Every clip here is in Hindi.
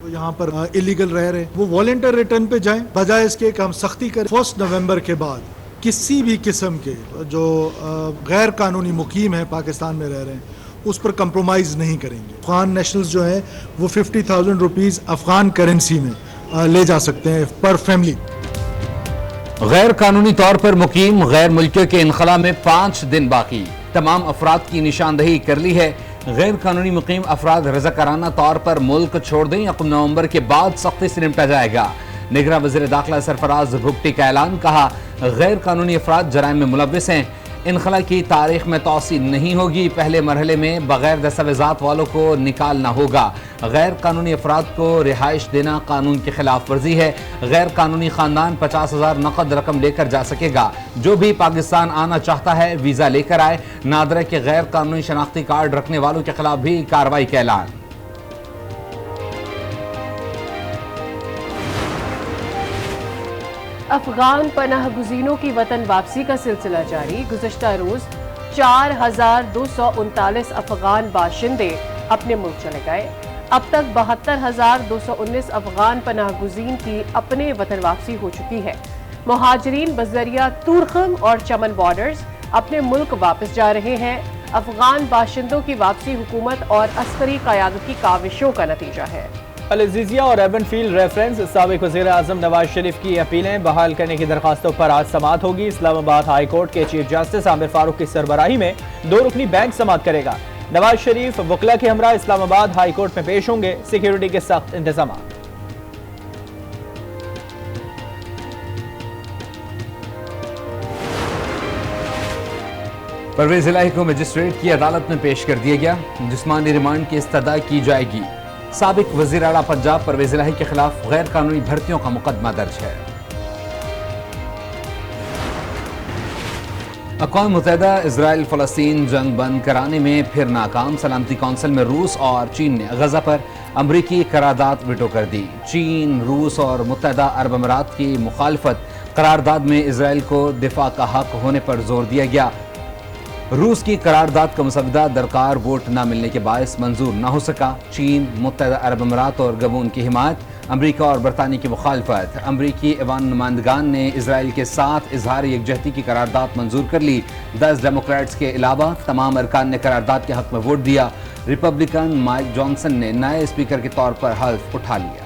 तो यहाँ पर इलीगल रह रहे, वो वॉलंटियर रिटर्न पे जाएं, बजाय इसके कि हम सख्ती करें। 1 नवंबर के बाद किसी भी किस्म के जो गैर कानूनी मुकीम है पाकिस्तान में रह रहे हैं उस पर कंप्रोमाइज नहीं करेंगे। अफगान नेशनल्स जो है वो 50,000 रुपीज अफगान करेंसी में ले जा सकते हैं पर फैमिली। गैर कानूनी तौर पर मुकीम गैर मुल्कियों के इनखला में 5 दिन बाकी, तमाम अफराद की निशानदही कर ली है। गैर कानूनी मुकीम अफराद रज़ाकाराना तौर पर मुल्क छोड़ दें, 1 नवंबर के बाद सख्ती से निपटा जाएगा। निगरान वज़ीर दाखिला सरफराज भुगटी का ऐलान, कहा गैर कानूनी अफराद जराइम में मुलव्विस हैं, इनखला की तारीख में तौसी नहीं होगी। पहले मरहले में बगैर दस्तावेजात वालों को निकालना होगा। गैर कानूनी अफराद को रिहाइश देना कानून की खिलाफ वर्जी है। गैर कानूनी खानदान 50,000 नकद रकम लेकर जा सकेगा। जो भी पाकिस्तान आना चाहता है वीजा लेकर आए। नादरा के गैर कानूनी शनाख्ती कार्ड रखने वालों के खिलाफ भी कार्रवाई का ऐलान। अफगान पनाह गुज़ीनों की वतन वापसी का सिलसिला जारी। गुज़श्ता रोज 4,239 अफगान बाशिंदे अपने मुल्क चले गए। अब तक 72,219 अफगान पनाह गुज़ीन की अपने वतन वापसी हो चुकी है। मुहाजिरीन बजरिया तुरखम और चमन बॉर्डर्स अपने मुल्क वापस जा रहे हैं। अफगान बाशिंदों की वापसी हुकूमत और अस्करी क़यादत की काविशों का नतीजा है। अल-अज़ीज़िया और एवनफील्ड रेफरेंस साबिक़ वज़ीर आज़म नवाज शरीफ की अपीलें बहाल करने की दरखास्तों पर आज समाअत होगी। इस्लामाबाद हाई कोर्ट के चीफ जस्टिस आमिर फारूक की सरबराही में 2 रुकनी बेंच समाअत करेगा। नवाज शरीफ वकला के हमरा इस्लामाबाद हाई कोर्ट में पेश होंगे। सिक्योरिटी के सख्त इंतजाम। परवेज इलाही को मजिस्ट्रेट की अदालत में पेश कर दिया गया। जिस्मानी रिमांड की इस्तदा की जाएगी। साबिक वज़ीर आला पंजाब परवेज इलाही के खिलाफ गैर कानूनी भर्तियों का मुकदमा दर्ज है। अक़वाम मुत्तहिदा इजराइल फ़लस्तीन जंग बंद कराने में फिर नाकाम। सलामती कौंसिल में रूस और चीन ने गजा पर अमरीकी करारदाद वीटो कर दी। चीन, रूस और मुत्तहिदा अरब अमारात की मुखालफत करारदाद में इजराइल को दिफा का हक होने पर जोर दिया गया। रूस की करारदाद का मुसवदा दरकार वोट न मिलने के बायस मंजूर न हो सका। चीन, मुत्तहिदा अरब अमारात और गबून की हिमायत, अमरीका और बरतानिया की मुखालफत। अमरीकी ऐवान नुमाइंदगान ने इसराइल के साथ इजहार यकजहती की करारदाद मंजूर कर ली। 10 डेमोक्रेट्स के अलावा तमाम अरकान ने करारदाद के हक में वोट दिया। रिपब्लिकन माइक जॉनसन ने नए स्पीकर के तौर पर हल्फ उठा लिया।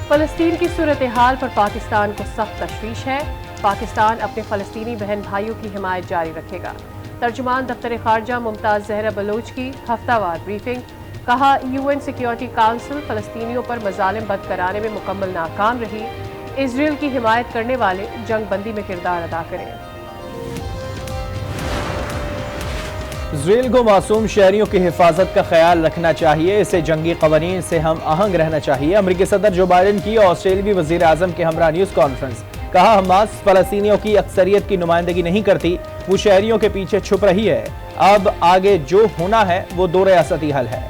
फ़लस्तीन की सूरत हाल पर पाकिस्तान को सख्त तशवीश है। पाकिस्तान अपने फ़लस्तीनी बहन भाइयों की हिमायत जारी रखेगा। तर्जुमान दफ्तर खारजा मुमताज़ ज़हरा बलोच की हफ्तावार ब्रीफिंग, कहा UN सिक्योरिटी काउंसिल फ़लस्तीनियों पर मज़ालिम बद कराने में मुकम्मल नाकाम रही। इसराइल की हिमायत करने वाले जंग बंदी में किरदार अदा करें। इसराइल को मासूम शहरियों की हिफाजत का ख्याल रखना चाहिए। इसे जंगी कवानीन से हम आहंग रहना चाहिए। अमरीकी सदर जो बाइडन की ऑस्ट्रेलियावी वज़ीर आज़म के हमरा न्यूज़ कॉन्फ्रेंस, कहा हमास फ़लस्तीनियों की अक्सरियत की नुमाइंदगी नहीं करती, वो शहरियों के पीछे छुप रही है। अब आगे जो होना है वो 2 रियासती हल है।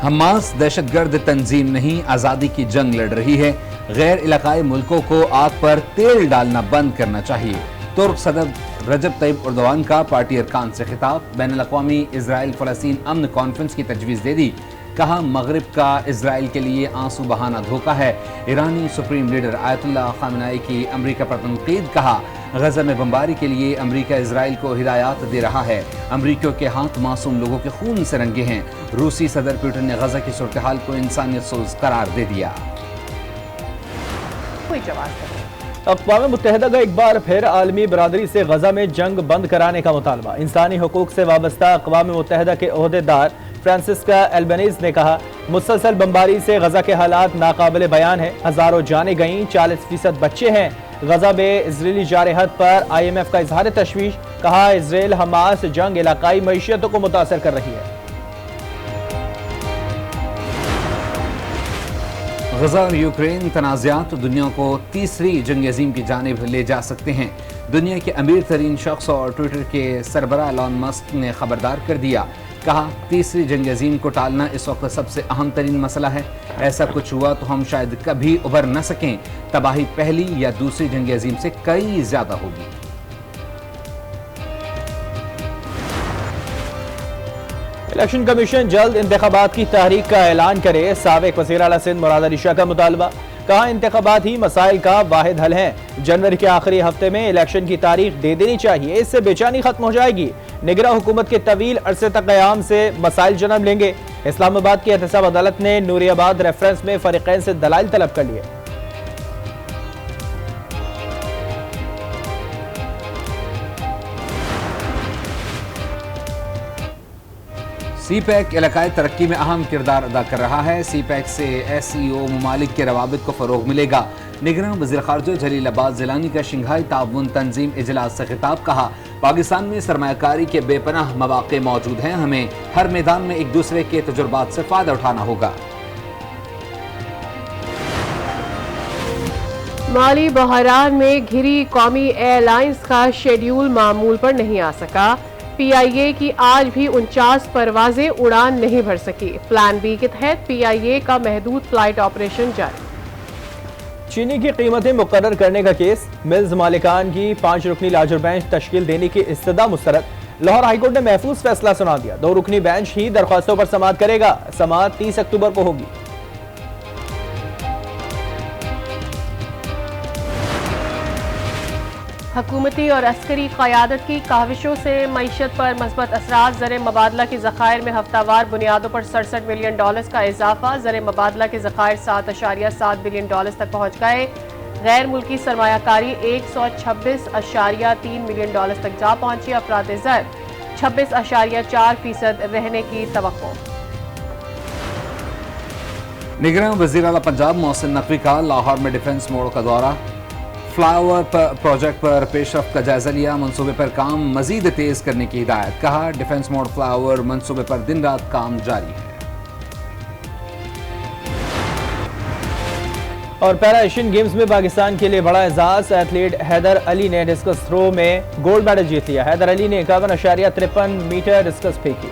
हमास दहशतगर्द तंजीम नहीं, आज़ादी की जंग लड़ रही है। गैर इलाकाई मुल्कों को आग पर तेल डालना बंद करना चाहिए। तुर्क सदर रजब तैयब उर्दवान का पार्टी अरकान से खिताब। बैनुल अक़वामी इजराइल फ़लस्तीन अमन कॉन्फ्रेंस की तजवीज़ दे दी। कहा मगरिब का इजराइल के लिए आंसू बहाना धोखा है। ईरानी सुप्रीम लीडर आयतुल्लाह ख़ामेनी की अमरीका पर तनकीद। कहा गजा में बमबारी के लिए अमरीका इजराइल को हिदायत दे रहा है। अमरीकियों के हाथ मासूम लोगों के खून से रंगे हैं। रूसी सदर पुतिन ने गजा की सूरत हाल को इंसानियत सोज करार दे दिया। कोई जवाब नहीं। अक़वाम मुत्तहिदा का एक बार फिर आलमी बरादरी से गजा में जंग बंद कराने का मुतालबा। इंसानी हुकूक से वाबस्ता अक़वाम मुत्तहिदा के ओहदेदार फ्रांसिस्का एल्बनीज़ ने कहा मुसलसल बमबारी से गजा के हालात नाकाबिल बयान है। हज़ारों जानें गईं, 40% बच्चे हैं। गजा में इजरायली जारहत पर IMF का इजहार तशवीश। कहा इसराइल हमास जंग इलाकाई मईशतों को मुतासर कर रही है। गजा और यूक्रेन तनाज़ात दुनिया को तीसरी जंग अज़ीम की जानिब ले जा सकते हैं। दुनिया के अमीर तरीन शख्स और ट्विटर के सरबराह एलन मस्क ने खबरदार कर दिया। कहा, तीसरी जंग अजीम को टालना इस वक्त सबसे अहम तरीन मसला है। ऐसा कुछ हुआ तो हम शायद कभी उभर न सकें। तबाही पहली या दूसरी जंग अजीम से कई ज्यादा होगी। इलेक्शन कमीशन जल्द इंतखाबात की तारीख का ऐलान करे, साबिक वज़ीर आला सिंध मुराद अली शाह का मुतालबा। कहा, इंतखाबात ही मसाइल का वाहिद हल है। जनवरी के आखिरी हफ्ते में इलेक्शन की तारीख दे देनी चाहिए, इससे बेचैनी खत्म हो जाएगी। निगरान हुकूमत के तवील अरसे तक क़याम से मसाइल जन्म लेंगे। इस्लामाबाद की एहतसाब अदालत ने नूरियाबाद रेफरेंस में फरीक़ैन से दलाइल तलब कर लिए। सी पैक इलाकाई तरक्की में अहम किरदार अदा कर रहा है। सी पैक से SEO ममालिक के रवाबित को फ़रोग मिलेगा। निगरान वज़ीर ख़ारजा जलीलाबाद ज़िलानी का शंघाई ताउन तंजीम इजलास से खिताब। कहा, पाकिस्तान में सरमायाकारी के बेपनाह मौक़े मौजूद हैं। हमें हर मैदान में एक दूसरे के तजुर्बात से फ़ायदा उठाना होगा। माली बहरान में घिरी कौमी एयरलाइंस का शेड्यूल मामूल पर नहीं आ सका। PIA की आज भी 49 परवाजें उड़ान नहीं भर सकी। प्लान बी के तहत PIA का महदूद फ्लाइट ऑपरेशन जारी। चीनी की कीमतें मुकर्रर करने का केस, मिल्स मालिकान की 5 रुकनी लार्जर बेंच तश्कील देने की इस्तदा मुस्तरद। लाहौर हाईकोर्ट ने महफूज फैसला सुना दिया। 2 रुकनी बेंच ही दरख्वास्तों पर समाअत करेगा। समाअत 30 अक्टूबर को होगी। हुकूमती और अस्करी क़यादत की काविशों से मईशत पर मस्बत असरात। ज़र मबादला के ज़खायर में हफ्तावार बुनियादों पर $67 मिलियन का इजाफा। ज़र मबादला के ज़खायर $7.7 बिलियन तक पहुँच गए। गैर मुल्की सरमायाकारी $126.3 मिलियन तक जा पहुँची। अफराद ज़र 26.4% रहने की तवक्को। निगरान वज़ीर आला पंजाब मोहसिन नकवी का लाहौर में डिफेंस मोड़ का दौरा। फ्लाईओवर प्रोजेक्ट पर पेशरफ्त का जायजा लिया। मंसूबे पर काम मजीद तेज करने की हिदायत। कहा, डिफेंस मोड़ फ्लाईओवर मंसूबे पर दिन रात काम जारी है। और पैरा एशियन गेम्स में पाकिस्तान के लिए बड़ा एजाज। एथलीट हैदर अली ने डिस्कस थ्रो में गोल्ड मेडल जीत लिया। हैदर अली ने 51.53 मीटर डिस्कस फेंकी।